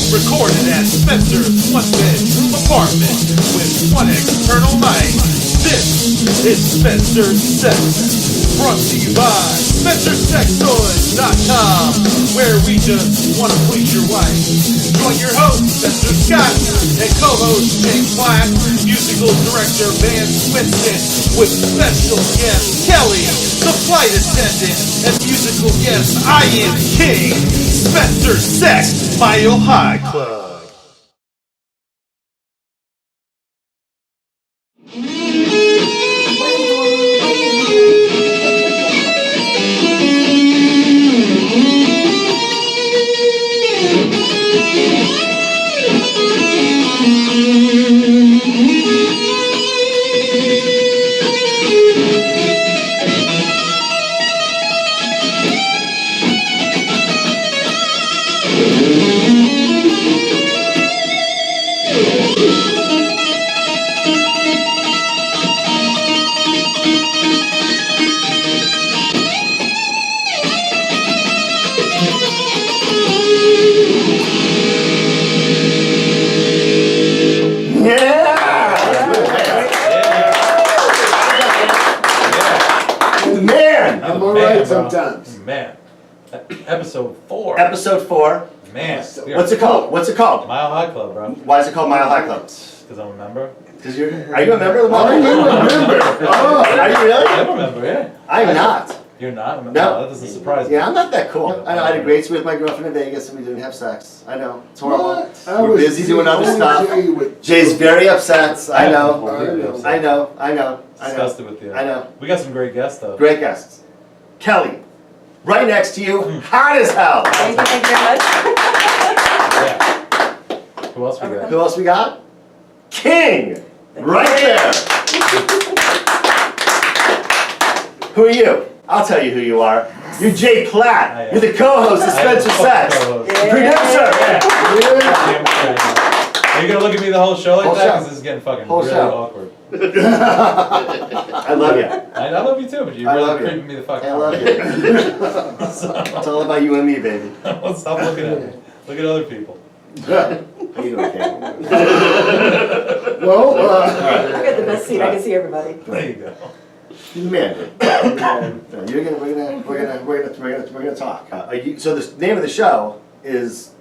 Recorded at Spencer's one-bedroom apartment with one external mic. This is Spencer's Sex, brought to you by SpencerSexToys.com, where we just want to please your wife. Join your host, Spencer Scott, and co-host Jake Plat, musical director Vance Winston, with special guest Kellie, the flight attendant, and musical guest I Am King, Spencer Sex Mile High Club. Sometimes. Man. Episode 4. Episode 4. Man. What's it called? What's it called? Mile High Club, bro. Why is it called Mile High Club? Because I'm a member. Because are you a member of the Mile High Club? Are you a member? Oh, are you really? I'm a member, yeah. I'm not. You're not? No. That doesn't surprise me. Yeah, I'm not that cool. I know, I had a great swim with my girlfriend in Vegas and we didn't have sex. I know. It's horrible. What? We're busy doing other stuff. Jay's very upset. I know. I know. Disgusted with you. I know. We got some great guests, though. Great guests. Kellie, right next to you, hot as hell. Thank you very much. Yeah. Who else we got? Who else we got? King, right there. Who are you? I'll tell you who you are. You're Jay Plat. You're the co-host of Spencer Sex. Producer. Are you going to look at me the whole show like Whole that? show. Because this is getting fucking Whole really show. awkward. I love you. I love you too, but you're I really love you. creeping me the fuck I out. love you. It's all about you and me, baby. Stop looking at me. Look at other people. How you doing, King? Well, I got the best seat. I can see everybody. There you go. You're the man, dude. We're gonna talk. So the name of the show is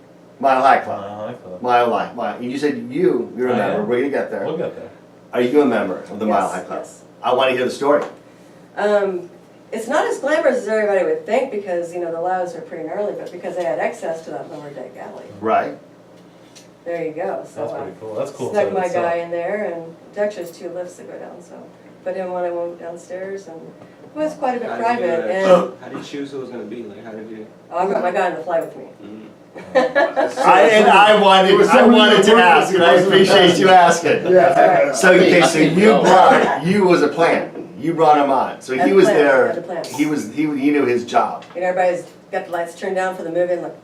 Mile High Club. Mile High Club. Mile High. You said you're a member. am. We're gonna get there. We'll get there. Are you a member of the Mile High Club? Yes. I want to hear the story. It's not as glamorous as everybody would think because, you know, the lows are pretty gnarly, but because I had access to that lower deck alley. Right. There you go. So That's pretty cool. That's cool. Snuck my guy in there, and there's actually 2 lifts that go down, so put him when I went downstars, and it was quite a bit private. And How do you choose who it was going to be? Like, how did you? I got my guy on the fly with me. I wanted to ask, and I appreciate you asking. yeah. So you was a plan. You brought him on. So he Had a was plan, there. had a plan. He knew his job. And everybody's got the lights turned down for the movie, and like,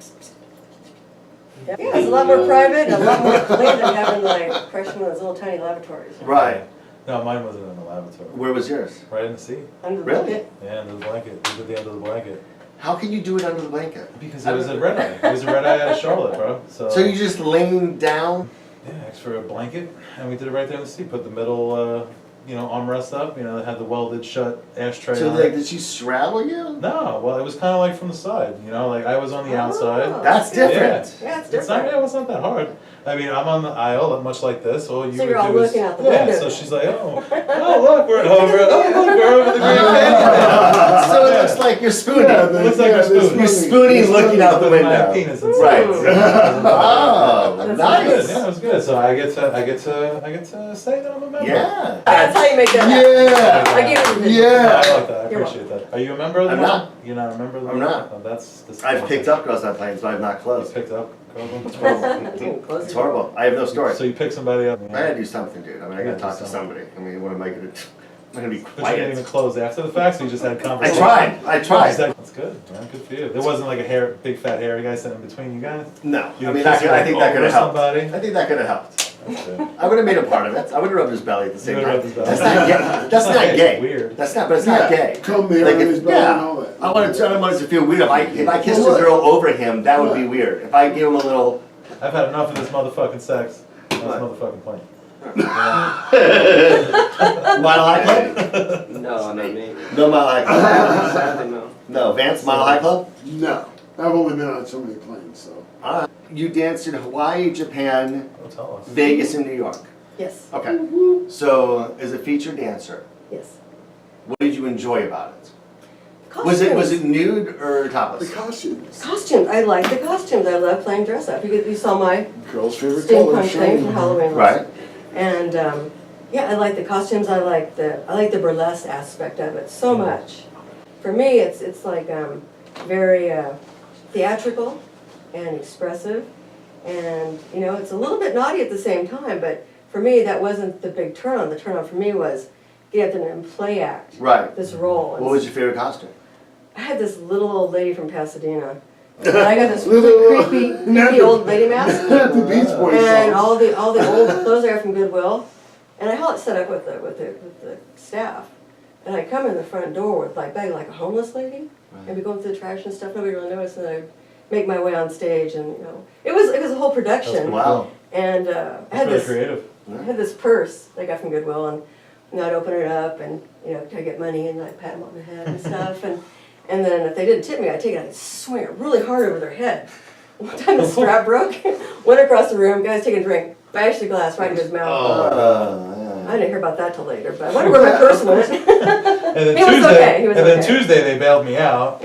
yeah, it's a lot more private and a lot more clean than having like crushing those little tiny lavatories. Right. No, mine wasn't in the lavatory. Where was yours? Right in the sea. Under the Really? blanket. Yeah, under the blanket. Just at the end of the blanket. How can you do it under the blanket? Because it was a red eye. It was a red eye out of Charlotte, bro. So you just laying down? Yeah, asked for a blanket, and we did it right there in the sea. Put the middle, armrest up. You know, it had the welded shut ashtray So on like, it. did she straddle you? No, well, it was kind of like from the side. You know, like I was on the outside. That's different. Yeah, it's It's not, different. yeah, it's not that hard. I mean, I'm on the aisle, much like this. All you So would you're all do is, looking out the yeah. window. So she's like, look, we're over the Grand Canyon. So it looks like you're spooning. Yeah, It looks like yeah, you're spooning. You're spooning looking out the With window. my penis inside. Right. So- Oh, That's It was nice. good. Yeah, it was good. So I get to say that I'm a member. Yeah. That's how you make that happen. Yeah. I give it a vision. I Yeah. like that. I You're appreciate that. Are you a member of the I'm club? not. You're not a member of the I'm club? not. Oh, that's I've picked up girls on planes, but I've not You closed. picked up. It's horrible. It's horrible. I have no story. So you pick somebody up. I gotta do something, dude. I mean, I gotta talk to somebody. I mean, what am I gonna do? I'm gonna be But you didn't even quiet. close after the fact, so you just had I conversation. tried. That's good, man. Good for you. There wasn't like a big fat hairy guy sitting in between you guys. No. You I mean, kissed I think that could over have helped. somebody? I think that could have helped. That's good. I would have made him part of it. I would have rubbed his belly at the same You time. would've rubbed his That's belly. not gay. That's not It's gay. weird. That's not. But it's not gay. Come there Like on his if, belly and yeah, all that. I want it to feel weird. If I kissed a girl over him, that would be weird. If I give him a little I've had enough of this motherfucking sex. This motherfucking plane. Mile High Club? No, not me. No Mile High Club. Sadly, no. No, Vance, Mile High Club? No, I've only been on so many planes, so. Alright. You danced in Hawaii, Japan, Don't tell us. Vegas, and New York. Yes, Okay. So, as a featured dancer, yes. what did you enjoy about it? Costumes. Was it nude or The topless? costumes. Costumes, I like the costumes, I love playing dress up. You saw my Girl's favorite color. steampunk thing from Halloween. Right. And, yeah, I like the costumes, I like the burlesque aspect of it so much. For me, it's like, very, theatrical and expressive. And, you know, it's a little bit naughty at the same time, but for me, that wasn't the big turn on. The turn on for me was get up there and play act. Right. This role. What was your favorite costume? I had this little old lady from Pasadena. And I got this really creepy old lady mask. The Beach Boys And song. all the old clothes I got from Goodwill. And I had it set up with the staff. And I come in the front door with like bag like a homeless lady. And be going through the trash and stuff, nobody really noticed, and I'd make my way on stage, and you know, it was a whole production. Wow. And I That's had really this creative. I had this purse that I got from Goodwill, and you know, I'd open it up, and you know, I get money, and I'd pat them on the head and stuff, and then if they didn't tip me, I'd take it, I'd swing it really hard over their head. One time the strap broke, went across the room, guy's taking a drink, bashed the glass right into his mouth. I didn't hear about that till later, but I wonder where my purse went. And then He was Tuesday, okay, he was and then okay. Tuesday they bailed me out.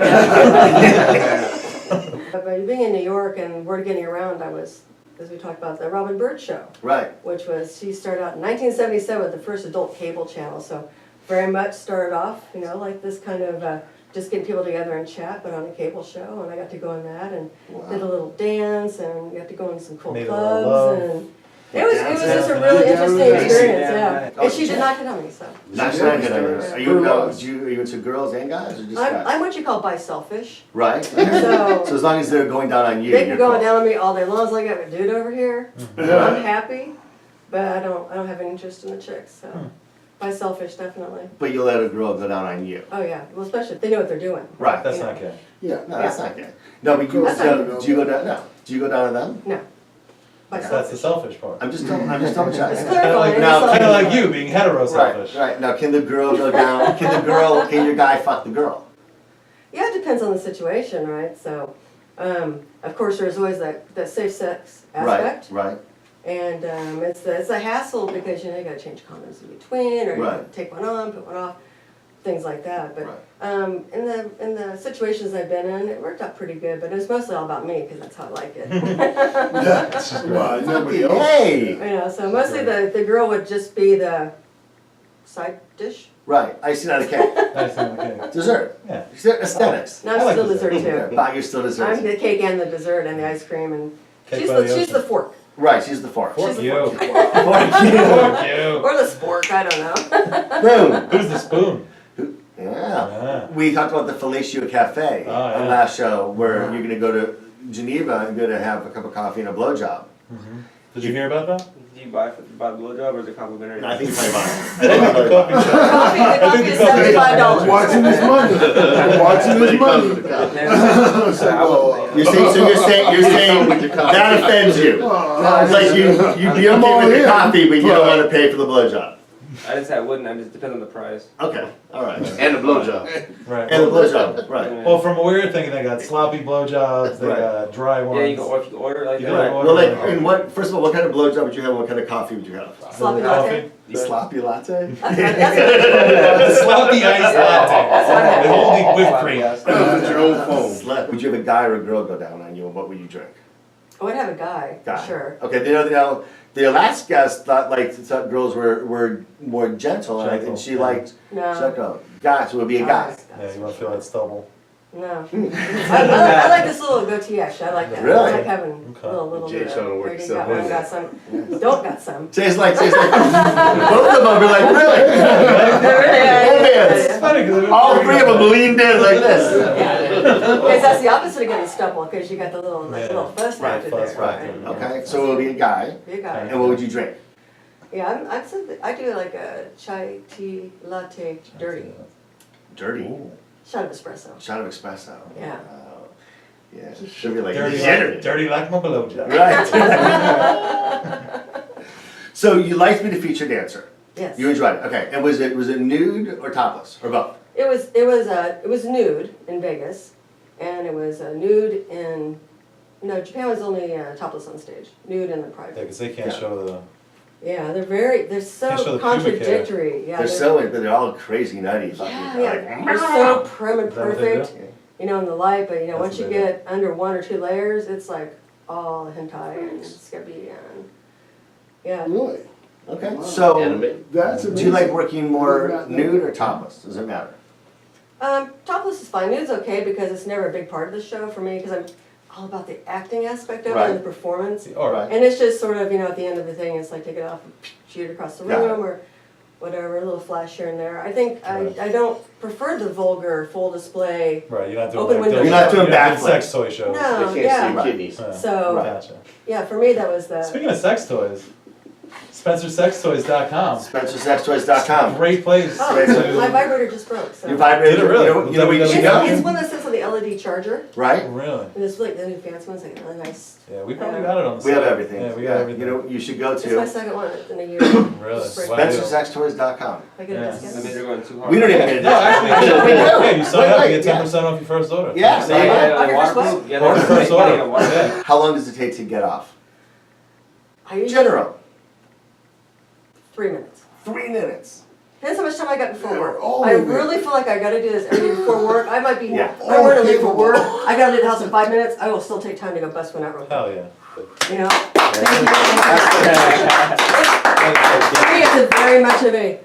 But being in New York and Word Getting Around, I was, as we talked about, the Robin Bird Show, Right. which was, she started out in 1977 with the first adult cable channel, so very much started off, you know, like this kind of just getting people together and chat, but on a cable show, and I got to go in that and did a little dance and got to go in some cool Made a little clubs love. and it was just a really interesting experience, yeah. And she did not hit on me, so. Not sure. Are you into girls and guys or just guys? I'm what you call bi-selfish, Right. so. So as long as they're going down on you, They can you're go cool. down on me all day long as I got a dude over here. I'm happy, but I don't have any interest in the chicks. So, by selfish, definitely. But you let a girl go down on you. Oh yeah, well especially if they know what they're doing. Right. That's You not know. good. Yeah. No, that's not good. No, but you That's not do you go down? No. Do you go down on them? No. By That's the selfish. selfish part. I'm just telling Chuck. It's Kind clarifying. Now, it's of like- like you being hetero Right. selfish. Right. Now, can the girl go down? Can your guy fuck the girl? Yeah, it depends on the situation, right? So, of course, there's always that safe sex aspect. Right. And it's a hassle because you know you got to change condoms in between, or you Right. gotta take one on, put one off, things like that. But Right. in the situations I've been in, it worked out pretty good. But it was mostly all about me because that's how I like it. Well, nobody else. Hey. You know, so mostly the girl would just be the side dish. Right. I see that a cake. Nice on the cake. Dessert. Yeah. Aesthetics. No, I'm I like still dessert. dessert too. But you're still I'm dessert. the cake and the dessert and the ice cream, and Cake she's by the she's ocean. the fork. Right. She's the fork. Fork She's the you. fork. Fork you. Or the spork, I don't know. Boom. Who's the spoon? Yeah. Ah. We talked about the Fellatio Cafe Oh, yeah. on last show, where you're going to go to Geneva and going to have a cup of coffee and a blowjob. Did you hear about that? Do you buy the blowjob or is it complimentary? I think you probably buy it. I think the coffee shop. The coffee is $75. Watching his money. Watching his money. You're saying that offends you. It's like you'd be I'm okay all with the in, coffee, but you don't but- want to pay for the blowjob. I didn't say I wouldn't, I just depends on the price. Okay, all right. And the blowjob. Right. And the blowjob, right. Well, from what we were thinking, they got sloppy blowjobs, they Right. got dry ones. Yeah, you can order it like You that. can Right. order Well, like, it. and what? First of all, what kind of blowjob would you have? What kind of coffee would you have? Sloppy latte. The sloppy latte. That's Sloppy iced latte. With holy whipped cream. With your own phone. Would you have a guy or a girl go down on you, and what would you drink? I would have a guy, for Guy. sure. Okay, the last guest thought girls were more gentle, and I think Gentle, she yeah. liked No. guys. So it would be a guy. Yeah, you want to feel that stubble. No. I like this little goatee actually. I like that. Really? I like having Okay. little Jay bit of. trying to work There you yourself got one, in. got some. Don't got some. Tastes like both of them be like, really? It's funny because All three of them leaned in like this. Because that's the opposite of getting stubble. Because you got the little Yeah. little fuss Right, factor fuss there. factor. Okay, so it would be a guy. Be a guy. And what would you drink? Yeah, I do like a chai tea latte dirty. Dirty. Shot of espresso. Shot of espresso. Yeah. Yeah, she'll be like, Dirty like my blowjob. Right. So you liked Me to Feature Dancer. Yes. You enjoyed it. Okay. And was it nude or topless or both? It was nude in Vegas, and it was nude in, no, Japan was only topless on stage, nude in the Yeah, private. because they can't show the. Yeah, they're Can't show so the pubic hair. contradictory. Yeah, They're all crazy nutty. yeah, fucking, yeah. They're so prim and Is that what they perfect, do? you know, in the light, but you know, That's once you what they do. get under 1 or 2 layers, it's like all hentai and skippy and, yeah. Really? Okay. So That's do amazing. you like working more Not- nude or topless? Does it matter? Topless is fine. Nude's okay because it's never a big part of the show for me because I'm all about the acting aspect of it Right. and the performance. All right. And it's just sort of, you know, at the end of the thing, it's like take it off and shoot it across the Got it. room or whatever, a little flash here and there. I think Right. I don't prefer the vulgar full display. Right, you're not doing Open like window those- You're not doing you're backflips. sex toy shows. No, yeah. kidneys. Yeah. So, Gotcha. yeah, for me that was the, Speaking of sex toys, SpencerSexToys.com. SpencerSexToys.com. Great place oh, Right. my vibrator just broke. So. Your vibrator. Did it really? You know where you should go? It's one that sits on the LED charger. Right? Really? And it's like the new Vance one's like really nice. Yeah, we probably got it on the We have site. everything. Yeah, we got everything. You know, you should go It's my to second one in a year. Really? Spring. Wow. SpencerSexToys.com. I get a Yeah. discount. I mean, they're going too hard. We don't even get a No, actually, discount. We do. yeah, you sign up, you Wait, get 10% off your first order. Yeah, there you go. On your first waterproof? what? Yeah, Order they're- first yeah, order. waterproof. Yeah. How long does it take to get off? I usually General. 3 minutes. 3 minutes. Depends how much time I got before Yeah, work. all I of it. really feel like I gotta do this every day before work. I might be, Yeah. I'm running late for All work. capable. I gotta leave the house in 5 minutes. I will still take time to go bust one out real quick. Hell yeah. You know? For me, it's very much of a,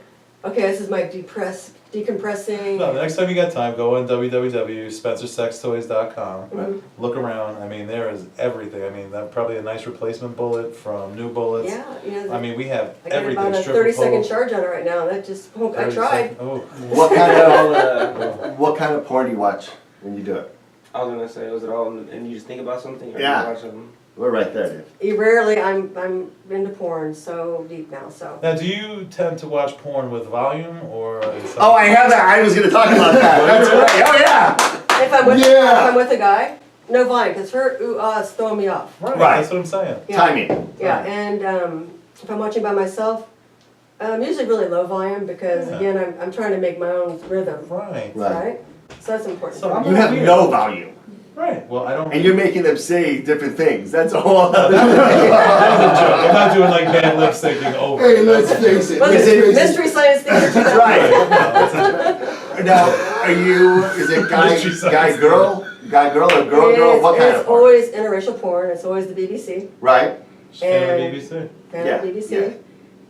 okay, this is my decompressing. No, the next time you got time, go on www.SpencerSexToys.com. Mhm. Look around. I mean, there is everything. I mean, that probably a nice replacement bullet from new bullets. Yeah, you know, I mean, we have I got everything. about a Stripper 30-second pole, charge on it right now. That just, I 30 tried. second- Oh. What kind All of the- what kind of porn do you watch when you do it? I was gonna say, was it all, and you just think about something? Or Yeah. You watch them? We're right there, dude. Rarely, I'm into porn so deep now, so. Now, do you tend to watch porn with volume or? Is Oh, I have that. I was going to talk about that. That's right. Oh yeah. If I'm with, Yeah. if I'm with a guy, no volume, because her is throwing me off. Right, Right. that's what I'm saying. Yeah. Timing. Yeah, and if I'm watching by myself, usually really low volume because Yeah. again, I'm trying to make my own rhythm, Right. Right. right? So that's important. So for I'm me. You have no volume, Right. Well, I don't. and you're making them say different things. That's a whole other. That was a joke. I'm not doing like bad lip syncing over. Hey, let's face it. But Is let's it face Mystery Science Theater 2000. Right. No, it's a joke. Now, are you? Is it Mystery science. girl, or girl? What kind It's of porn? always interracial porn, it's always the BBC, Right. Fan of And- BBC. fan Yeah, of BBC. yeah.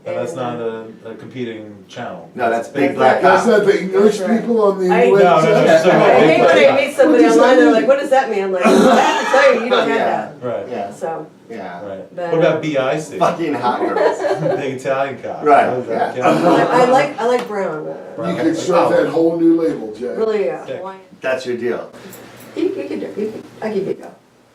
And that's not a competing channel. No, that's Big That's Black That's Cock. not the English That's right. people on the I- website. No, no, no, just I talking about hate Big when Black I Cock. meet somebody What does online, that they're mean? like, what does that mean? I'm like, I have to tell you, you don't Yeah. have Right. Yeah. that. So, Yeah. Right. But, What about BIC? Fucking hot girls. Big Italian cock. Right, How does that yeah. count? I like brown, You could start that whole new label, Jack. really, Yeah. Hawaiian. That's your deal. You could do it, I'll give you a go.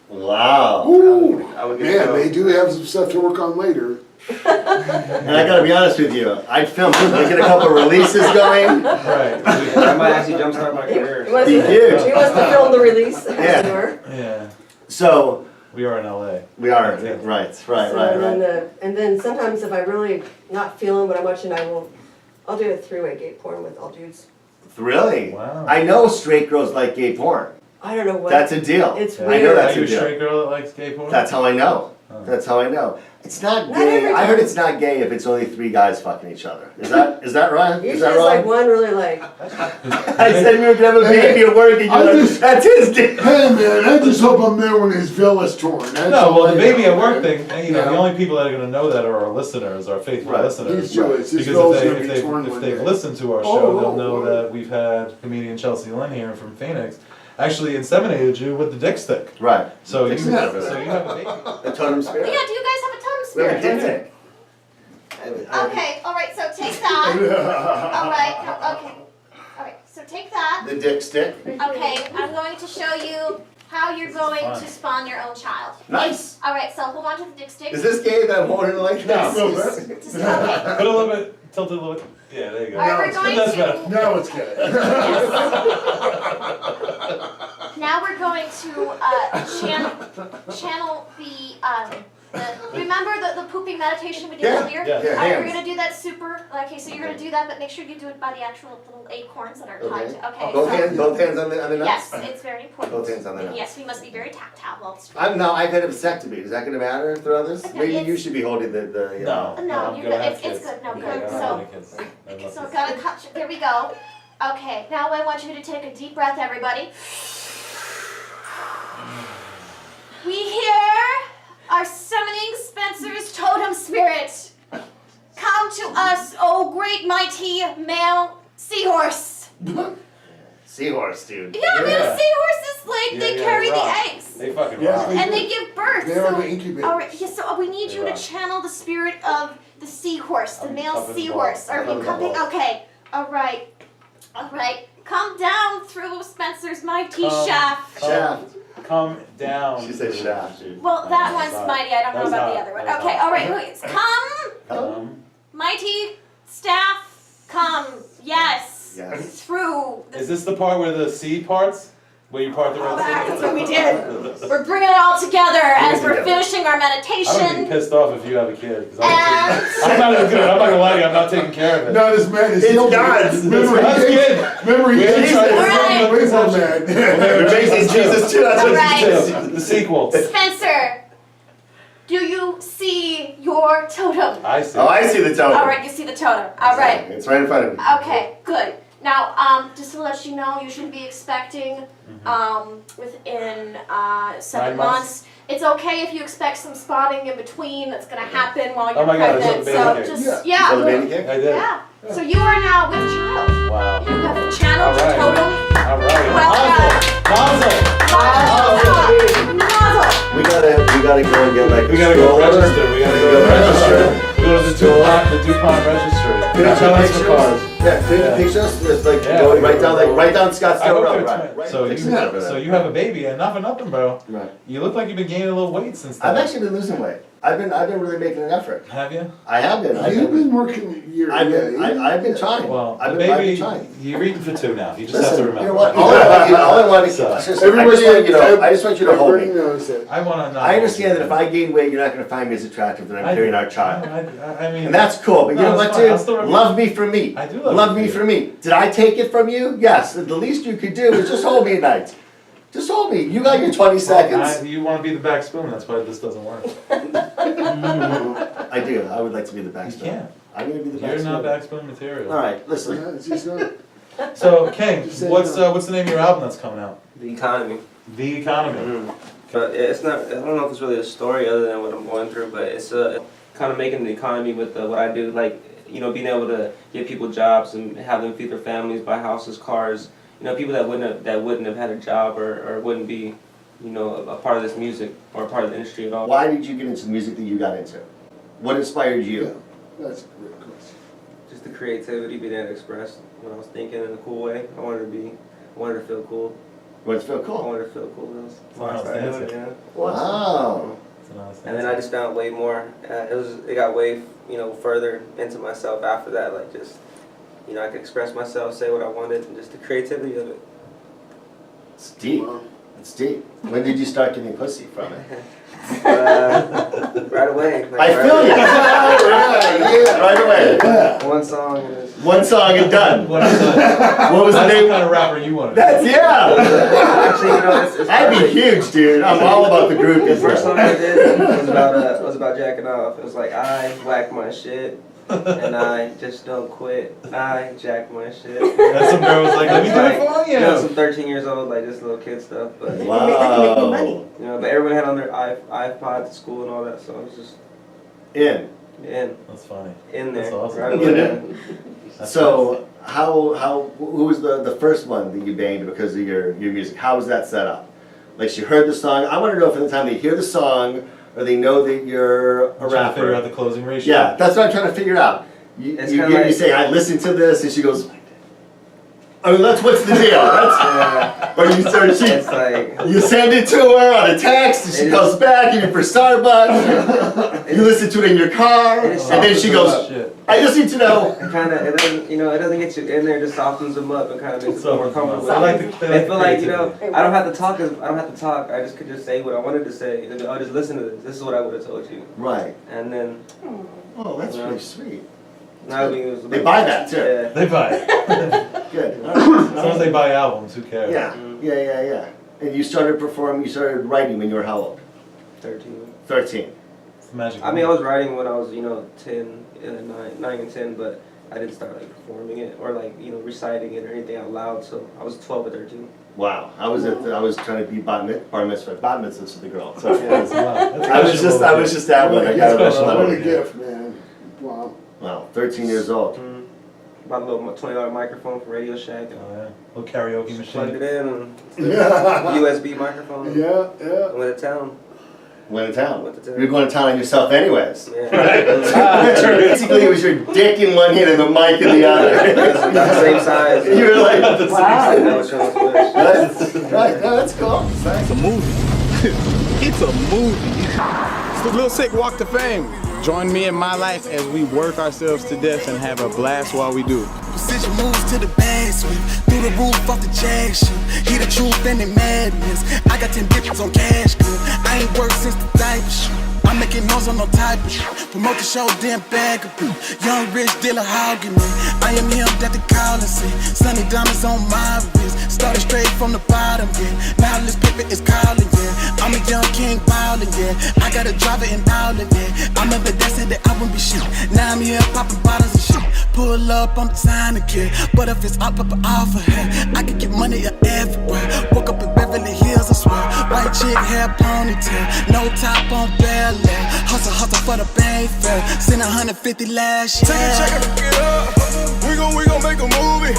Wow. Ooh, I would give it man, a they go. do have some stuff to work on later. And I gotta be honest with you, I'd film it, get a couple releases going. Right. I might actually jumpstart my He career. wants Be to, huge. he wants to film the release, Yeah. as it were. Yeah. So, We are in LA. we are, Yeah. right. So, and then sometimes if I really not feeling what I'm watching, I'll do a 3-way gay porn with all dudes. Really? Wow. I know straight girls like gay porn. I don't know what. That's a deal. It's Yeah. I know weird. that's Are you a a deal. straight girl that likes gay porn? That's how I know. Oh. That's how I know. It's not Not gay. every I heard time. it's not gay if it's only 3 guys fucking each other. Is that right? Is Usually that it's like wrong? one really like, I said we were gonna have a baby at work and you're I like, just- that's his dick. Hey man, I just hope I'm there when his villa's torn. That's No, all well, I the baby know. at work thing, you know, the Yeah. only people that are going to know that are our listeners, our faithful Right. listeners. These two, it's his Because vill's if, gonna they, be if, torn they've, one if they've day. listened to our Oh, show, they'll oh, know oh. that we've had comedian Chelsea Lynn here from Phoenix actually inseminated you with the dick stick. Right. So you, Dick so stick over there. you have a baby. The totem spirit. Yeah, do you guys have a totem We have a spirit? dick stick. Okay, alright, so take that. Alright, okay. Alright, so take that. The dick stick. Okay, I'm going to show you how you're going to spawn your own child. Nice. Alright, so hold on to the dick stick. Is this gay that I'm holding it like No. this? Just okay. Put a little bit, tilt it a little bit. Yeah, there you go. Alright, we're going That's to. better. Now it's good. now we're going to channel remember the pooping meditation we did earlier? yeah. Yeah, Alright, we're hands. gonna do that super, okay, so you're gonna do that, but make sure you do it by the actual little acorns that are tied to, okay? Both so- hands on the Yes, nuts? it's very important. Both hands on the nuts. Yes, we must be very tactile while it's. I've had a vasectomy. Is that gonna matter for others? Okay, Maybe it's- you should be holding the No, No, I'm you're gonna good. have It's kids. good. No, Yeah, good. I'm So- having kids. I love So this. gotta cut, there we go. Okay, now I want you to take a deep breath, everybody. We here are summoning Spencer's totem spirit. Come to us, oh great mighty male seahorse. seahorse, dude. Yeah, I mean a seahorse is like, they Yeah, carry they rock. the eggs. They fucking Yes, rock. they And do. they give birth. They are so, the incubators. all right, yeah, so we need They you to rock. channel the spirit of the seahorse, the I'm male cupping the seahorse. ball. Are I'm you cupping the cupping? ball. Okay, all right. Come down through Spencer's mighty Come. shaft. Shaft. Come down. She said shaft, dude. Well, that Oh, one's sorry. mighty. I don't know That was about the hot. other one. That was Okay, hot. all right. Wait, come, mighty staff. Come, yes. Yes. Through. Is this the part where the C parts? Where you part the red That's C? what we did. We're bringing it all together as we're together. finishing our I'm gonna be meditation. pissed off if you have a kid. 'Cause And I'm not even good. I'm not gonna lie to you. I'm not taking care of it. Not as mad as It's he'll be. God's. Remember, God's he kid. Remember, he We haven't takes tried it to Alright. way more mad. We're raising Jesus too. That's what Alright. Jesus did. The sequel. Spencer, do you see your totem? I see. Oh, I see the totem. All right, you see the totem. All right. It's right in front of me. Okay, good. Now, just to let you know, you should be expecting within 7 9 months. months. It's okay if you expect some spotting in between. That's gonna happen while you're Oh my God, it's pregnant. a So baby just cake. yeah, So the baby cake? I did. yeah. So you are now with child. Wow. You have channeled your All right. totem. All right. Well Mazel. Mazel. We gotta go and get like. We gotta go register. We gotta go register. We go to the DuPont registry. Can I Tell us take for pictures? cars. Yeah, take Yeah. pictures. Just like Yeah, go we right down, go- right down I Scottsdale hope Road. they're Right. twins. So Fix you, it up for so that. you have a baby and nothing, bro. Right. You look like you've been gaining a little weight since then. I've actually been losing weight. I've been really making an effort. Have you? I have been. You've been working your. I've been trying. Well, I've the been baby, trying. you're eating for 2 now. You just have to Listen, remember. you know what? All I want to, So- I just Everybody, want you to hold everybody me. knows it. I want to. I understand that if I gain weight, you're not going to find me as attractive that I'm carrying our child. I mean, And that's cool, but you No, know it's what, fine. I'll still dude? remember. Love me for me. I do love Love you me for for me. Did I take it from you? Yes. The least you could do is just hold me at night. Just hold me. You got your 20 seconds. You want to be the back spoon. That's why this doesn't work. I do. I would like to be the You back spoon. can't. I'm going to be the back You're spoon. not back spoon material. All right, listen. Yeah, it's just not. So, King, Just say what's no. the name of your album that's coming out? The economy. The Economy. But it's not, I don't know if it's really a story other than what I'm going through, but it's kind of making the economy with what I do, like, you know, being able to give people jobs and have them feed their families, buy houses, cars, you know, people that wouldn't have had a job or wouldn't be, you know, a part of this music or a part of the industry at all. Why did you get into the music that you got into? What inspired you? Yeah, that's a great question. Just the creativity, being able to express what I was thinking in a cool way. I wanted to feel cool. What it feel I cool? wanted to feel cool. That was why I Wow, started doing it, dancing. yeah. Wow. It's a nice And then I just found way more. It got way, you know, further into myself after that. Like just, you know, I could express myself, say what I wanted, and just the creativity of it. It's deep. Wow. It's deep. When did you start getting pussy from it? Right away. Like, I right feel you. away. Right away. One song and it's One song and done. What is that? What was the That's the name? kind of rapper you wanted. That's yeah. actually, you know, it's That'd be perfect. huge, dude. I'm all about the group. The first song I did was about jacking off. It was like I whack my shit and I just don't quit. I jack my shit. And some girl was like, let me do it for You know, some you. 13 years old, like just little kid stuff. But Wow. you know, but everyone had on their iPod to school and all that, so I was just In. That's funny. in there. That's awesome. Right In away. there. So who was the first one that you banged because of your music? How was that set up? Like she heard the song. I want to know from the time they hear the song or they know that you're a I'm trying to figure out rapper. the closing ratio. Yeah, that's what I'm trying to figure out. You It's kinda like- say I listened to this and she goes. I mean, what's the deal? Yeah, Or you start it's like you send it to her on a text and she It comes back and you're for Starbucks. it's You listen to it in your car, And and it then she softens goes, Shit. I just need to know. It kind of, it doesn't, it doesn't get you in there. It just softens them up and kind of makes it more comfortable. I like the They feel like, creativity. I don't have to talk. I don't have to talk. I just could just say what I wanted to say. And I'll just listen to this. This is what I would have told you. Right. And then Oh, that's Yeah. pretty sweet. now They buy that too. Yeah. They buy it. Good. As long as they buy albums, who cares? Yeah, yeah. And you started performing, you started writing when you were how old? 13. 13. It's the magic. I mean, I was writing when I was, 10, 9 and 10, but I didn't start like performing it or like, reciting it or anything out loud. So I was 12 or 13. Wow. I was trying to be bar mitzvah to the girl. So Yeah. Wow, that's I was just that one. I got a Special special What a level. gift, man. Wow. Wow, 13 years old. Bought a little $20 microphone from Radio Shack and Oh, yeah. Little karaoke just plugged it machine. in and Yeah. USB microphone. Yeah. And went to town. Went to town. Went to town. You're going to town on yourself anyways. Yeah. Basically, it was your dick in one hand and the mic in the other. It's about the same size. You were like, That was Sean's wish. right, no, that's cool. It's a movie. It's a movie. It's the Lil Sick Walk to Fame. Join me in my life as we work ourselves to death and have a blast while we do. Position moves to the basement, through the roof off the jack shit. Hear the truth and the madness. I got 10 bitches on cash good. I ain't worked since the diaper shit. I'm making noise on no type of shit. Promote the show, damn bag of boot. Young rich dealer hogging it. I am him that they call and say. Sunny diamonds on my wrist. Started straight from the bottom, yeah. Now this paper is calling, yeah. I'm a young king ballin', yeah. I got a driver in ballin', yeah. I remember that said that I wouldn't be shit. Now I'm here popping bottles and shit. Pull up, I'm designer kid. But if it's up off of her, I can get money everywhere. Woke up in Beverly Hills, I swear. White chick, hair ponytail. No top on Bel Air. Hustle for the bank fair. Send 150 last year. Take a check and get up. We gon' make a movie.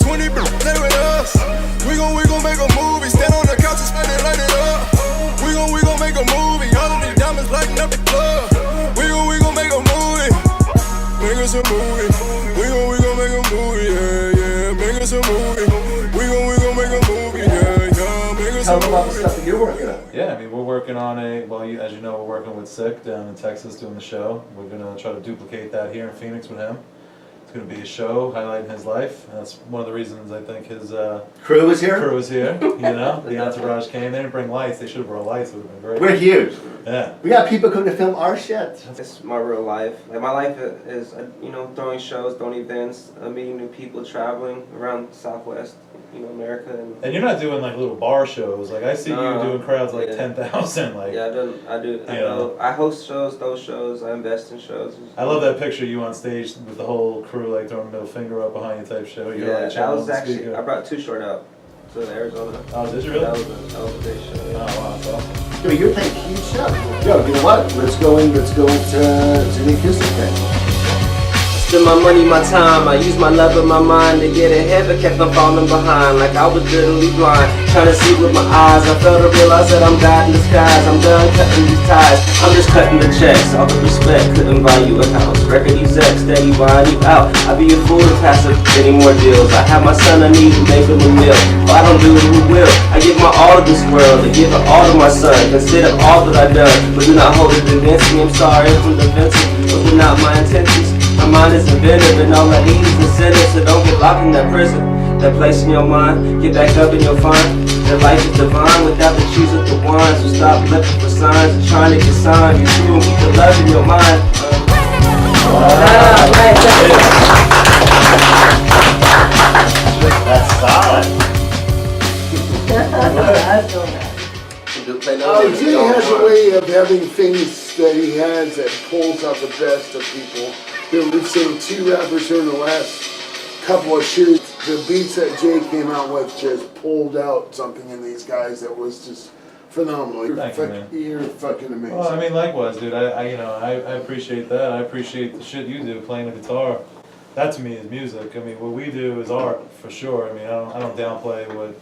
20 play with us. We gon' make a movie. Stand on the couch and spend it, light it up. We gon' make a movie. All of these diamonds lighting up the club. We gon' make a movie. Make us a movie. We gon' make a movie. Yeah. Make us a movie. We gon' make a movie. Yeah. Make us a Tell them about the movie. stuff that you're working on. Yeah, I mean, we're working on as you know, we're working with Sick down in Texas doing the show. We're gonna try to duplicate that here in Phoenix with him. It's gonna be a show highlighting his life. And that's one of the reasons I think his Crew is here? crew is here. The entourage came. They didn't bring lights. They should have brought lights. It would have been great. We're huge. Yeah. We got people coming to film our shit. It's my real life. Like my life is, throwing shows, throwing events, meeting new people, traveling around Southwest, America. And you're not doing like little bar shows. Like I see you doing crowds like Yeah. 10,000. Like Yeah, I do. I host shows, those shows. I invest in shows. I love that picture of you on stage with the whole crew like throwing a middle finger up behind you type show. You're Yeah, like that chilling was on the actually. speaker. I brought Too Short out to Arizona. Oh, did you really? That was a big show. Oh wow, that's awesome. Yo, you're playing huge stuff. Yo, you know what? Let's go into the acoustic thing. Spend my money, my time, I use my love and my mind to get ahead, but kept on falling behind like I was literally blind, trying to see with my eyes. I failed to realize that I'm God in disguise. I'm done cutting these ties, I'm just cutting the checks. All the respect, couldn't buy you a house. Record exec, steady buying you out. I'd be a fool to pass up any more deals. I have my son, I need to make him a meal. If I don't do it, who will? I give my all to this world, I give it all to my son. Consider all that I've done, but do not hold it against me. I'm sorry if I'm defensive, those were not my intentions. My mind is inventive and all I need is incentive, so don't get locked in that prison. That place in your mind, get back up and you'll find that life is divine without the choose of the wine. So stop looking for signs and trying to get signed. Be true and keep the love in your mind. That's solid. Oh, Jay has a way of having things that he has that pulls out the best of people. We've seen 2 rappers here in the last couple of shoots. The beats that Jay came out with just pulled out something in these guys that was just phenomenal. Thank you, man. You're fucking amazing. Well, I mean, likewise, dude. I appreciate that. I appreciate the shit you do, playing the guitar. That to me is music. I mean, what we do is art for sure. I mean, I don't downplay what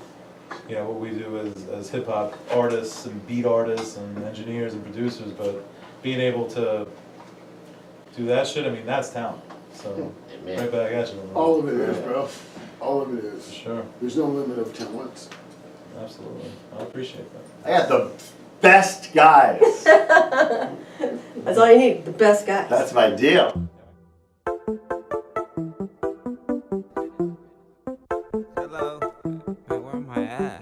we do as hip hop artists and beat artists and engineers and producers, but being able to do that shit, I mean, that's talent. So right back at you. All of it is, bro. All of it is. For sure. There's no limit of talent. Absolutely. I appreciate that. I got the best guys. That's all you need, the best guys. That's my deal. Hello. Wait, where am I at?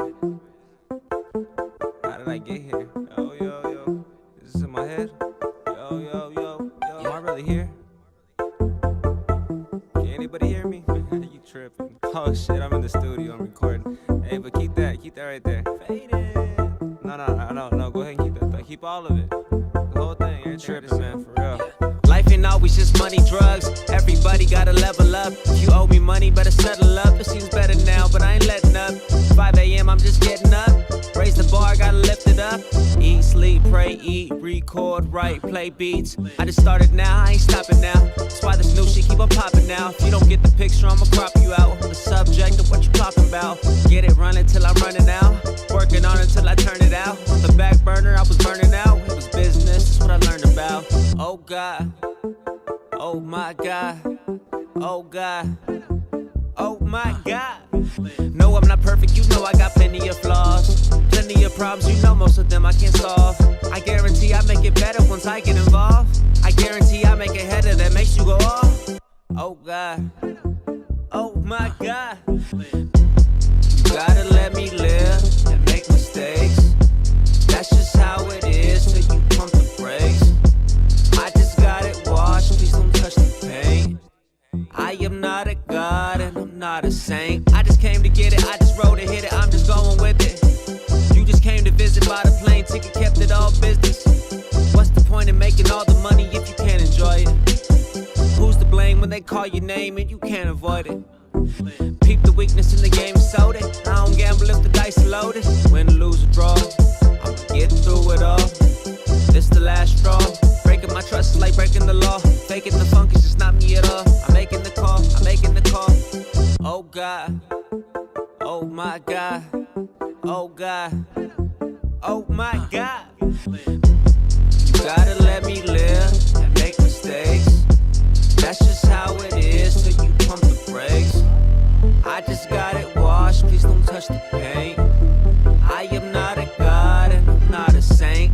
How did I get here? Yo, yo, yo. Is this in my head? Yo, yo, yo, yo. Am I really here? Can anybody hear me? You tripping. Oh shit, I'm in the studio, I'm recording. Hey, but keep that right there. Fade it. No, go ahead and keep that. Keep all of it. The whole thing. You're tripping, man, for real. Life ain't always just money, drugs. Everybody gotta level up. If you owe me money, better settle up. It seems better now, but I ain't letting up. 5 a.m., I'm just getting up. Raise the bar, gotta lift it up. Eat, sleep, pray, eat, record, write, play beats. I just started now, I ain't stopping now. That's why this new shit keep on popping now. If you don't get the picture, I'ma crop you out. The subject of what you talking about. Get it running till I'm running out. Working on it till I turn it out. On the back burner, I was burning out. It was business, that's what I learned about. Oh God. Oh my God, oh God, oh my God. No, I'm not perfect, you know I got plenty of flaws. Plenty of problems, you know most of them I can't solve. I guarantee I make it better once I get involved. I guarantee I make a header that makes you go off. Oh God, oh my God. You gotta let me live and make mistakes. That's just how it is till you pump the brakes. I just got it washed, please don't touch the paint. I am not a god and I'm not a saint. I just came to get it, I just wrote it, hit it, I'm just going with it. You just came to visit, bought a plane ticket, kept it all business. What's the point in making all the money if you can't enjoy it? Who's to blame when they call your name and you can't avoid it? Peep the weakness in the game, sold it. I don't gamble if the dice are loaded. Win, lose, or draw, I'ma get through it all. This the last straw. Breaking my trust is like breaking the law. Faking the funk is just not me at all. I'm making the call, I'm making the call. Oh God, oh my God, oh God, oh my God. You gotta let me live and make mistakes. That's just how it is till you pump the brakes. I just got it washed, please don't touch the paint. I am not a god and I'm not a saint.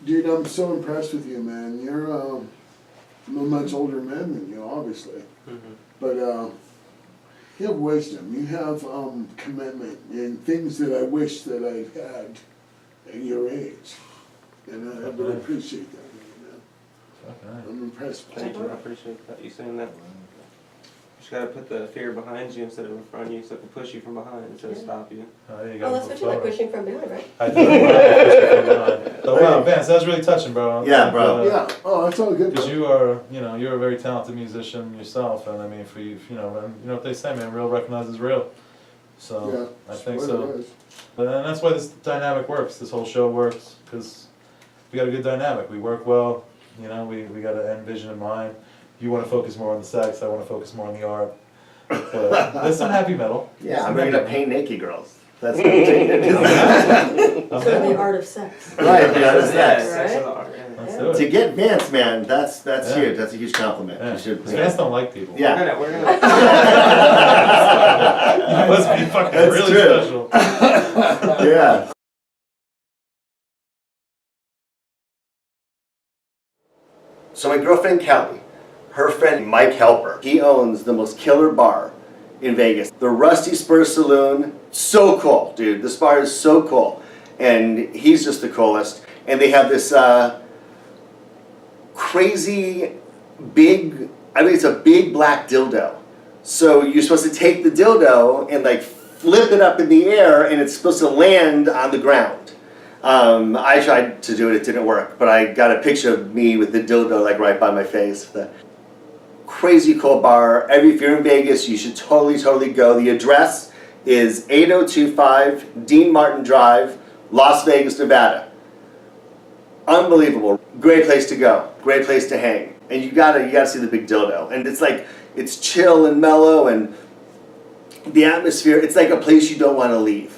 Dude, I'm so impressed with you, man. You're I'm a much older man than you, obviously. Mm-hmm. But you have wisdom. You have commitment and things that I wish that I had at your age. And I really appreciate that, man. I'm impressed. Thank you, I appreciate that. You saying that. You just gotta put the fear behind you instead of in front of you, so it can push you from behind instead of stop you. Oh, that's what you like, pushing from behind, right? I do. Pushing from behind. So, wow, Vance, that's really touching, bro. Yeah, bro. Yeah. Oh, that's all good. Because you are, you're a very talented musician yourself, and I mean, for you, you know what they say, man, real recognizes real. So Yeah, I think that's what it so. is. And that's why this dynamic works. This whole show works because we got a good dynamic. We work well. We got an end vision in mind. You want to focus more on the sex. I want to focus more on the art. But there's some happy metal. Yeah, I'm ready to paint naked girls. That's what I'm saying. So the art of sex. Right, the art of sex. Sex and art, yeah. Let's do it. To get Vance, man, that's Yeah. huge. That's a huge compliment. Yeah. You should. 'Cause Vance don't like people. Yeah. We're gonna You must be fucking That's really true. special. Yeah. So my girlfriend Kellie, her friend Mike Helper, he owns the most killer bar in Vegas. The Rusty Spur Saloon, so cool, dude. This bar is so cool. And he's just the coolest. And they have this crazy big, it's a big black dildo. So you're supposed to take the dildo and like flip it up in the air and it's supposed to land on the ground. I tried to do it, it didn't work, but I got a picture of me with the dildo like right by my face. The crazy cool bar. If you're in Vegas, you should totally go. The address is 8025 Dean Martin Drive, Las Vegas, Nevada. Unbelievable. Great place to go. Great place to hang. And you gotta see the big dildo. And it's like, it's chill and mellow and the atmosphere, it's like a place you don't want to leave.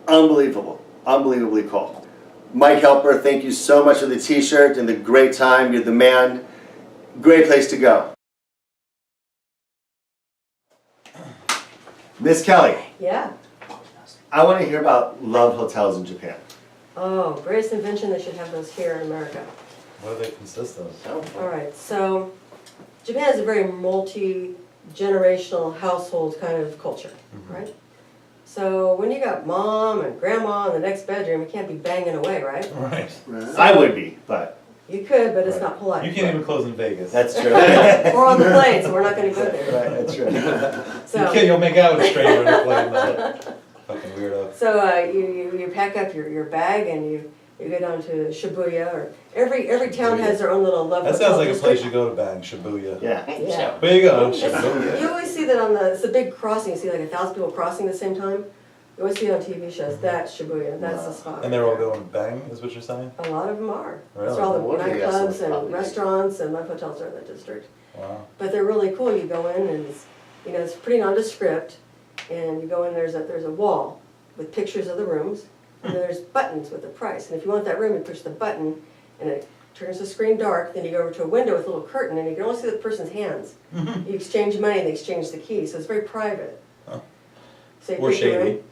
Unbelievable. unbelievably cool. Mike Helper, thank you so much for the t-shirt and the great time. You're the man. Great place to go. Miss Kellie, Yeah. I want to hear about love hotels in Japan. Oh, greatest invention, they should have those here in America. What do they consist of? All right, so Japan is a very multi-generational household kind of culture, right? So when you got mom and grandma in the next bedroom, you can't be banging away, right? Right. I would be, but You could, but it's not polite. You can't even close in Vegas. that's true. Or on the plane, so we're not gonna go there. Right, that's true. So, You'll make out with a stranger on the plane. Fucking weirdo. so you pack up your bag and you go down to Shibuya, or every town has their own little love That hotel sounds like a place district. you go to bang, Shibuya. Yeah. Yeah. Where you go? You Shibuya. always see that it's a big crossing, you see like 1,000 people crossing at the same time. You always see it on TV shows, that's Shibuya, that's the spot. And they're all going to bang, is what you're saying? A lot of them are. Really? So all the What do you guys nightclubs probably and restaurants and love hotels are in that district. Wow. But they're really cool, you go in and it's pretty nondescript, and you go in, there's a wall with pictures of the rooms, and there's buttons with the price, and if you want that room, you push the button, and it turns the screen dark, then you go over to a window with a little curtain, and you can only see the person's hands. You exchange money, and they exchange the key, so it's very private. Huh. So you Or pick your shady. room.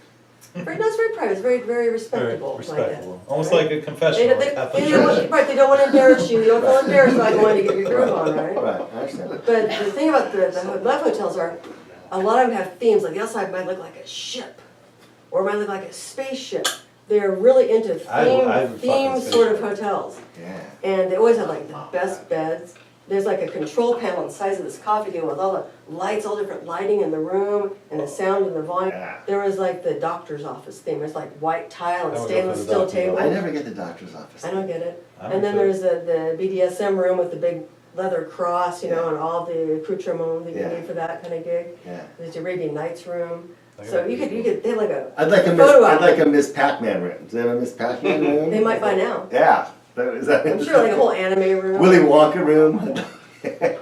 No, it's very private, it's very, very Very respectable. respectable. Like that, Almost right? like a confessional. They like Catholic don't Church. want, right, they don't want to embarrass you, you don't feel embarrassed by going to get your groove on, right? Right, I understand. But the thing about the love hotels are, a lot of them have themes, like the outside might look like a ship, or it might look like a spaceship. They're really into I would fucking theme sort of spaceship. hotels. Yeah. And they always have like the best beds. There's like a control panel the size of this coffee table with all the lights, all different lighting in the room, and the sound and the volume. Yeah. There was like the doctor's office theme. There's like white tile and I would go stainless for the steel doctor's table. I never get the doctor's office. I don't get it. I don't And then too. there's the BDSM room with the big leather cross, you know, and all the accoutrement that you Yeah. need for that kind of gig. Yeah. There's the Arabian Nights room. Like So a- you could, they have like a I'd like a photo album. Miss Pac-Man room. Do they have a Miss Pac-Man room? They might by now. Yeah. Is that I'm sure like a whole anime room. Willy Wonka room.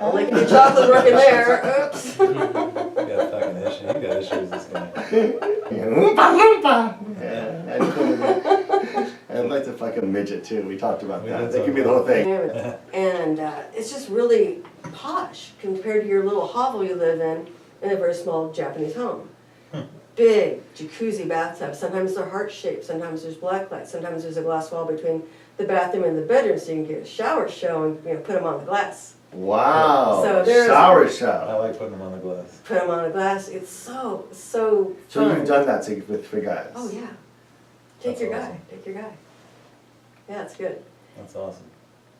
Only can be chocolate working there. Oops. You got fucking issues. You got issues, this guy. Oompa loompa. Yeah. I'd like to fuck a midget too. We talked about We that. did That talk could be the whole about thing. And it's just really posh compared to your little hovel you live in a very small Japanese home. Big jacuzzi bathtub. Sometimes they're heart-shaped. Sometimes there's black light. Sometimes there's a glass wall between the bathroom and the bedroom, so you can get a shower show and put them on the glass. Wow. So there's- Shower I show. like putting them on the glass. Put them on the glass. It's so So fun. you've done that for guys. Oh yeah. Take That's your guy. awesome. Take your guy. Yeah, it's good. That's awesome.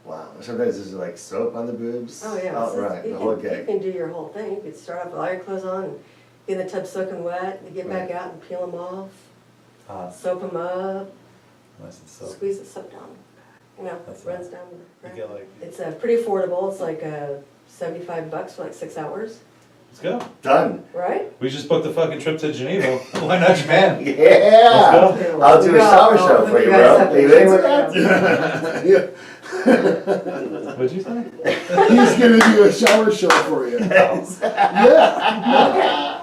Wow. Sometimes there's like soap on the boobs. Oh yeah. Oh, So right. you The whole can, you gig. can do your whole thing. You could start off with all your clothes on, and get in the tub soaking wet, and get back Right. out and peel them off, Hot. soap them up, Nice and soap. squeeze the soap down. That's Runs nice. down the You right. get like, It's pretty affordable. It's like $75 for like 6 hours, let's go. Done. right? We just booked the fucking trip to Geneva. Why not Japan? Yeah. Let's go. I'll do a shower show for you, bro. Are you into that? Yeah, What'd you say? he's gonna do a shower show for you. Yeah,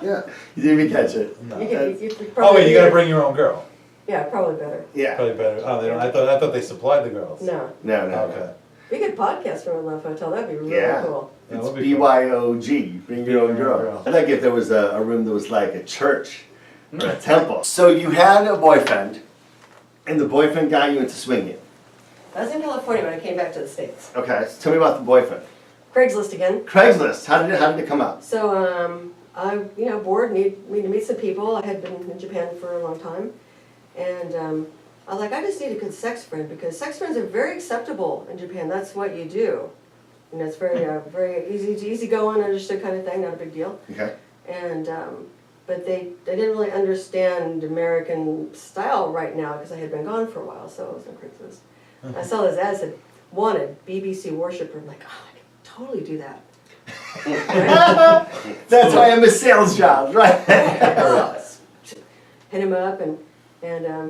yeah. You didn't even catch it. No. You Oh probably wait, you gotta bring your own girl. Yeah, probably better. Yeah. Probably better. Oh, they don't. I thought they supplied the girls. No. No, no. Okay. We could podcast from a love hotel. That'd be really Yeah. cool. That It's would be fun. BYOG. Bring your own girl. I'd like if there was a room that was like a church or a temple. So you had a boyfriend, and the boyfriend got you into swinging. I was in California when I came back to the States. Okay, so tell me about the boyfriend. Craigslist again. Craigslist. How did it come up? So I bored, need to meet some people. I had been in Japan for a long time, and I was like, I just need a good sex friend because sex friends are very acceptable in Japan. That's what you do, and it's very very easy going, understood kind of thing, not a big deal. Okay. And but they didn't really understand American style right now because I had been gone for a while, so I was on Craigslist. I saw this ad said wanted BBC worshiper. I'm like, oh, I could totally do that. That's why I'm a sales job, right? Hit him up, and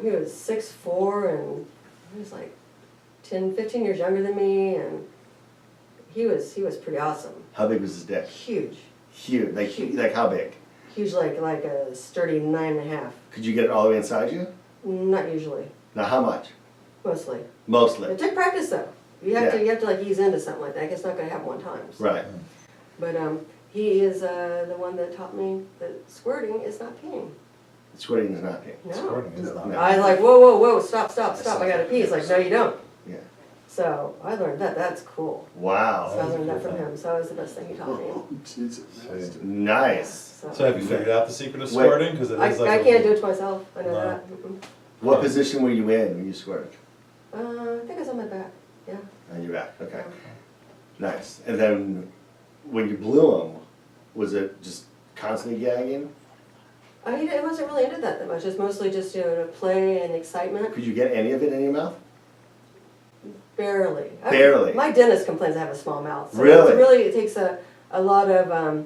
he was 6'4", and he was like 10, 15 years younger than me, and he was pretty awesome. How big was his dick? Huge, Huge. Like how big? huge, like a sturdy 9.5. Could you get it all the way inside you? Not usually. Now, how much? mostly. Mostly. It took practice though. You have Yeah. to like ease into something like that. It's not gonna happen one time. So. Right. But he is the one that taught me that squirting is not peeing. Squirting is not peeing. No. Squirting is not. No. I was like, whoa, whoa, whoa, stop, I gotta pee. He's like, no, you don't. Yeah. So I learned that. That's cool. So Wow. I learned that from him. So it was the best thing he taught me. Oh, Jesus. Nice. So have you figured out the secret of Wait. squirting? Because it is like I can't do it to myself. I know No. that. Mm-mm. What position were you in when you squirted? I think I was on my back. Yeah. On your back. Okay. Nice. And then when you blew him, was it just constantly gagging? It wasn't really into that much. It's mostly just to play and excitement. Could you get any of it in your mouth? Barely. Barely. My dentist complains I have a small mouth. So Really? it takes a lot of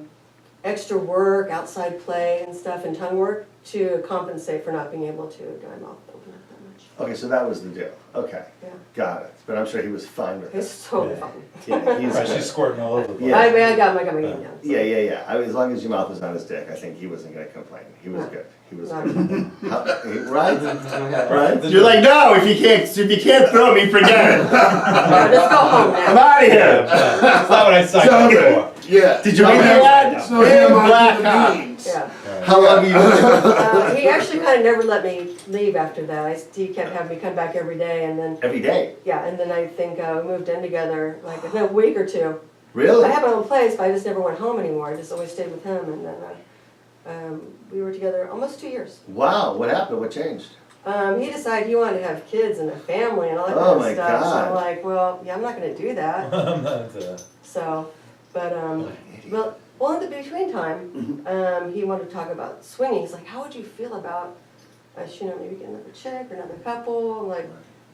extra work, outside play and stuff, and tongue work to compensate for not being able to get my mouth open up that much. Okay, so that was the deal. Okay. Yeah. Got it. But I'm sure he was fine with it. It's totally Yeah. fine. Yeah, he's Right, she's squirting all over the place. Yeah. I got my game down. yeah. I mean, as long as your mouth was on his dick, I think he wasn't going to complain. He was No. good. He was Not good. really. Right? Right? You're like, no, if you can't throw me, forget it. No, just go home I'm now. out of Yeah, here. That's not what I signed up for. Yeah. Did you read the ad? So him Black on cock. the beans. Yeah. How long have you He actually kind of never let me leave after that. He kept having me come back every day, and then Every day? and then I think we moved in together like in a week or two. Really? I had my own place, but I just never went home anymore. I just always stayed with him, and then we were together almost 2 years. Wow, what happened? What changed? He decided he wanted to have kids and a family and all that Oh kind my of stuff. So God. I'm like, well, yeah, I'm not going to do that. I'm not into that. So, but well, in the between time, he wanted to talk about swinging. He's like, how would you feel about us, maybe getting another chick or another couple? I'm like,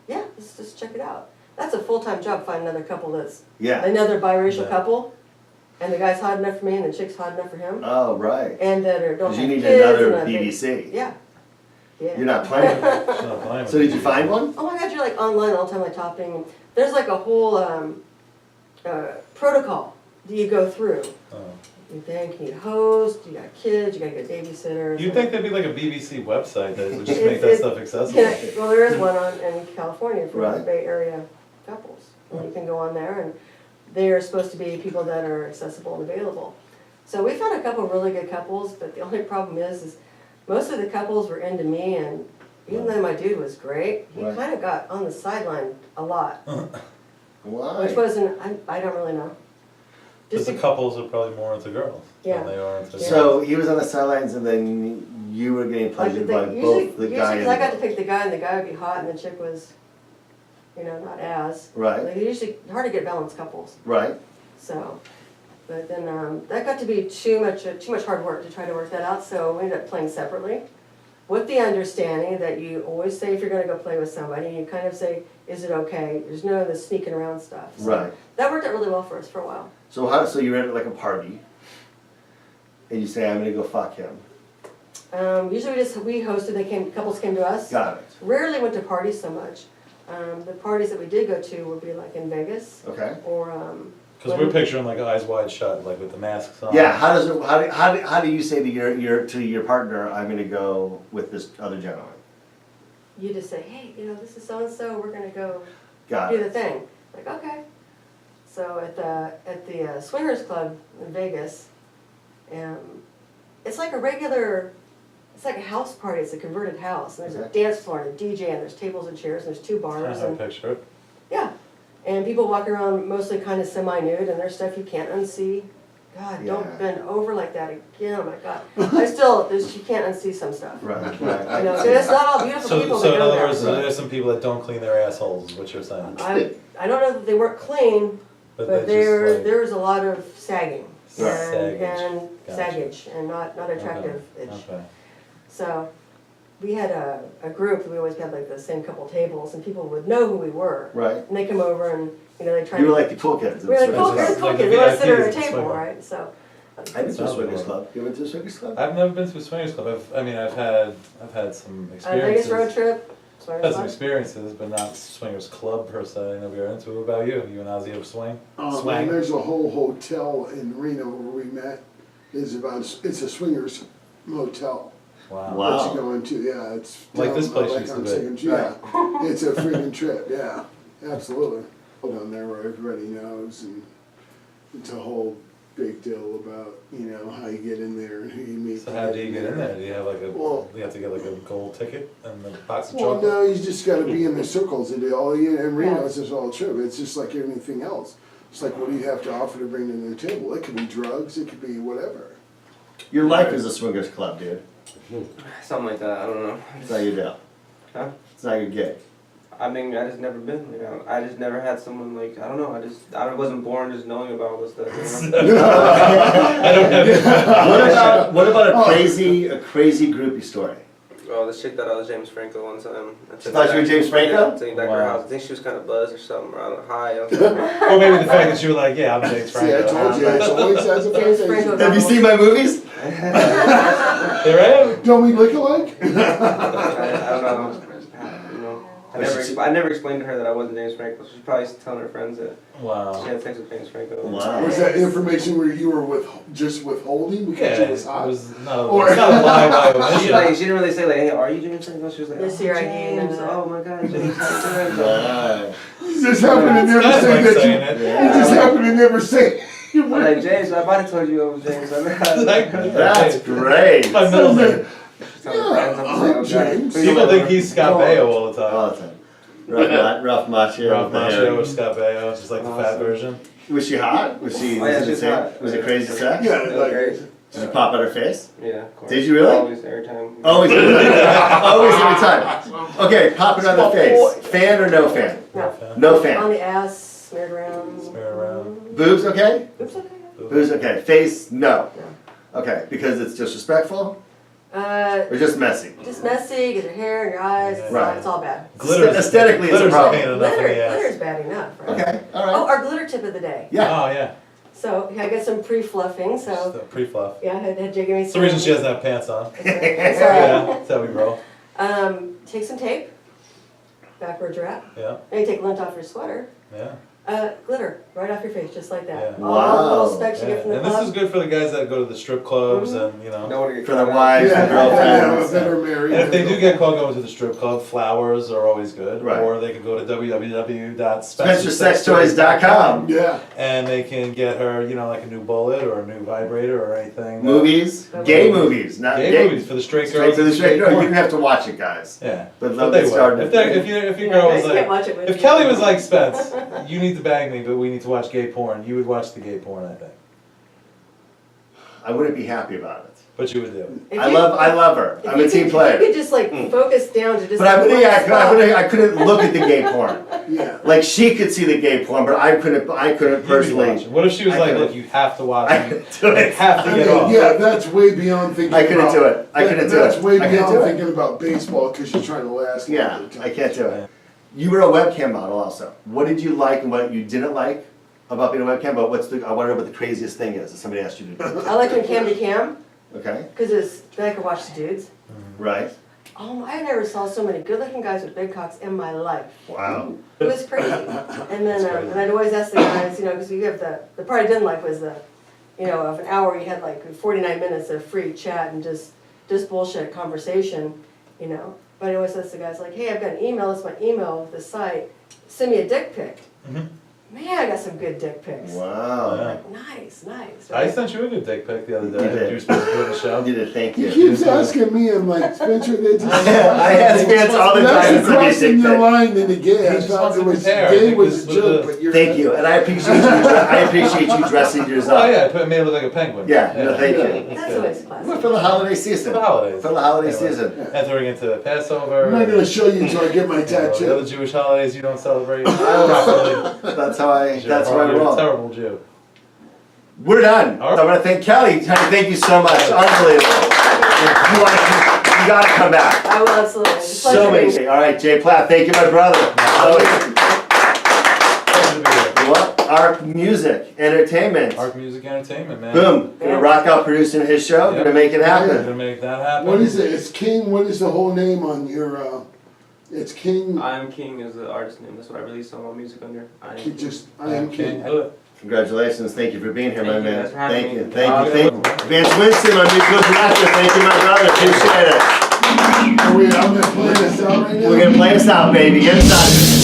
yeah, let's just check it out. That's a full-time job, find another couple that's Yeah. another biracial Yeah. couple, and the guy's hot enough for me and the chick's hot enough for him, Oh, right. and that don't Because have you need kids. another and BBC. Yeah. Yeah. You're not playing. She's not playing with So did it. you find one? Oh my God, you're like online all the time, like topping. There's like a whole protocol that you go through. Oh. You think you need a host, you got kids, you gotta get babysitters. You'd think there'd be like a BBC website that would just It- make that it- stuff accessible. Well, there is one in California for Right. Bay Area couples. And you can go on there, and they are supposed to be people that are accessible and available. So we found a couple of really good couples, but the only problem is most of the couples were into me, and even though my dude was great, he Right. kind of got on the sideline a lot, Why? which wasn't, I don't really know. Because the be- couples are probably more into girls Yeah. than they are into So he was on the sidelines and then you were getting Like pleasured the- by usually, both the usually, guy 'cause and I got the to girl. pick the guy, and the guy would be hot, and the chick was, not as. Right, Like, usually hard to get balanced couples. right. So, but then that got to be too much hard work to try to work that out. So we ended up playing separately, with the understanding that you always say if you're going to go play with somebody, you kind of say, "Is it okay?" There's none of the sneaking around stuff. So Right. that worked out really well for us for a while. So you're at like a party and you say, I'm gonna go fuck him. Usually we hosted. Couples came to us. Got it. Rarely went to parties so much. The parties that we did go to would be like in Vegas Okay. or. Because we're picturing like Eyes Wide Shut, like with the masks on. Yeah, how do you say to your partner, I'm gonna go with this other gentleman? You just say, hey, this is so and so. We're gonna go Got do the it. thing. Like, okay. So at the swingers club in Vegas, it's like it's like a house party. It's a converted house, and there's a Okay. dance floor and a DJ, and there's tables and chairs, and there's two That's bars, how I and picture it. yeah, and people walk around mostly kind of semi-nude, and there's stuff you can't unsee. God, Yeah. don't bend over like that again. Oh my God, you can't unsee some stuff. Right, right. So it's not all beautiful So, people so that in go other there. words, there's some people that don't clean their assholes, is what you're saying. I don't know that they weren't clean, but they just, like, there was a lot of sagging Right. and Gotcha. saggage and not attractive. Okay. So we had a group that we always had like the same couple tables, and people would know who we were. Right. And they come over and they try. You were like the cool kids. we were like, oh, here's the cool Like the kids. They want to sit at VIPs a at the table, swinger. right? So I've been to a Sounds swingers like club. You went to a swingers club? I've never been to a swingers club. I've had some Vegas experiences. road trip. Had some experiences, but not swingers club per se. I know we are into. What about you? You and Ozzy have swing? Man, Swang? there's a whole hotel in Reno where we met. It's a swingers motel. Wow. Wow. What you going to? Yeah, it's Like this place like used on to be. Second Street. Yeah, it's a freaking trip. Yeah, absolutely. Down there where everybody knows, and it's a whole big deal about how you get in there and who you meet. So how do you get in there? Do you have like a? Well- you have to get like a gold ticket and a box of Well, chocolate. no, you just got to be in the circles. And all you in Reno is just all true. It's just like anything else. It's like, what do you have to offer to bring to the table? It could be drugs. It could be whatever. Your life is a swingers club, dude. Something like that. I don't know. It's not your deal. Huh? It's not your gig. I mean, I just never been. I just never had someone like, I don't know. I wasn't born just knowing about all this stuff. What about a crazy groupie story? Oh, the chick that I was James Franco one time. She thought you were James Franco? Yeah, taking back her Wow. house. I think she was kind of buzzed or something, or I don't know, high. Or maybe the fact that you were like, yeah, I'm James See, I Franco. told you. It's always has a James foundation. Franco. Have you seen my movies? There I am. Don't we look alike? I don't know. You know, I never explained to her that I wasn't James Franco. She's probably telling her friends that Wow. she had sex with James Franco. Wow. Was that information where you were just withholding because Yeah, she it was hot? was not a, Or- it's not a lie by omission. She didn't really say like, hey, are you James Franco? She was like, This oh, year I James, gained, oh my God, James, how you doing? Wow. You just happen to never That's say like that saying you. it. You just happen to never say. I'm like, James, I might have told you I was James. That's great. My middle name. I'm James. People think he's Scott Baio all the time. All the time. Rough macho. Ralph with the hair. Macchio or Scott Baio, just like the fat version. Was she hot? Was she? Oh, yeah, was it she's insane? hot. Was it crazy sex? Yeah, Okay. Did you pop out her face? Yeah, of course. Did you really? Always, every time. Always, every time. Always, every time. Okay, pop it on the face. Fan or no fan? No. No On fan. the ass, smeared around. Smear around. Boobs, okay? Oops, okay. Boobs, okay. Face, no. Okay, because it's disrespectful or just messy? Just messy, get your hair and your eyes, Right. it's all bad. Aesthetically, it's a glitter's problem. pain enough in the Glitter's ass. bad enough, right? Okay, all right. Oh, our glitter tip of the day. Yeah. Oh, yeah. So I got some pre-fluffing, Just so a pre-fluff. yeah, I had Jay give me That's the reason she doesn't have pants on. Sorry. Yeah, that's how we roll. Take some tape, backwards wrap. Yeah, Then you take lint off your sweater. yeah. Glitter right off your face, just like that. Yeah. All the little Wow. specks you Yeah. get from the And this club. is good for the guys that go to the strip clubs and, you know. For the wives, Yeah, the girlfriends. that are married. And if they do get called going to the strip club, flowers are always good. Right. Or they can go to SpencerSexToys.com. Yeah. and they can get her, you know, like a new bullet or a new vibrator or anything. Movies, gay movies, not Gay movies for the straight Straight girls. to the and straight girl. You porn. didn't have to watch it, guys. Yeah, But but love they it would. started. If your Yeah, girl guys was can't like, watch it with if me. Kelly was like, Spence, you need to bag me, but we need to watch gay porn, you would watch the gay porn, I think. I wouldn't be happy about it. But you would do. If I you- love her. if I'm you a team could- player. If you could just like focus down to just. But I one wouldn't, spot. I couldn't look at the gay porn. Yeah. Like she could see the gay porn, but I couldn't You'd be personally. watching. What if she was I like, couldn't- look, you have to watch I it. couldn't do You it. have to I get mean, off. yeah, that's way beyond thinking. I couldn't about, do it. I couldn't do That's it. way I couldn't beyond do it. thinking about baseball because you're trying to last. Yeah, I can't do it. You were a webcam model also. What did you like and what you didn't like about being a webcam? But I wonder what the craziest thing is that somebody asked you to do. I like when cam to cam, Okay, because then I could watch the dudes. right. Oh, I never saw so many good-looking guys with big cocks in my life. Wow. It was crazy. And then, crazy. and I'd always ask the guys, you know, because you have the part I didn't like was of an hour you had like 49 minutes of free chat and just bullshit conversation, you know. But I always ask the guys like, hey, I've got an email, it's my email with the site, send me a dick pic. Mhm. Man, I got some good dick pics. Wow. Yeah. Like, nice. I sent you a good dick pic the other You day. did. You were supposed to do the show. You did. Thank He you. keeps asking me, I'm like, Spencer, they just. I ask Vance all the time. That's It's a crossing basic your thing. line into gay. I just thought wants it to was compare. gay I was think a this joke, was but you're. Thank you, and I appreciate you dressing yours Oh up. yeah, it made it look like a penguin. Yeah, no, thank you. That's always classic. We're for the holiday season. For the holidays. For the holiday Anyway. season. Entering into Passover. I'm not gonna show you until I get my The other tattoo. Jewish holidays you don't celebrate properly. That's how I You're a roll. terrible Jew. We're done. All right. I want to thank Kelly. Thank you so much. Unbelievable. You gotta come back. I will absolutely. It's a So pleasure being many. All right, Jay Plat. Thank you, my brother. Pleasure to be here. What? Arc Music Entertainment. Arc Music Entertainment, man. Boom. Gonna rock out producing his show. Yeah. Gonna make it We're happen. gonna make that happen. What is it? It's King. What is the whole name on your It's King. I Am King is the artist name. That's what I released all my music under. I Am King. I Am King. Congratulations, thank you for being here, my man. Thank you guys for having Thank you, me. thank you. Vance Winston, my musical director, thank you, my brother, appreciate it. Are we out there playing this out right now? We're gonna play us out, baby, get us out.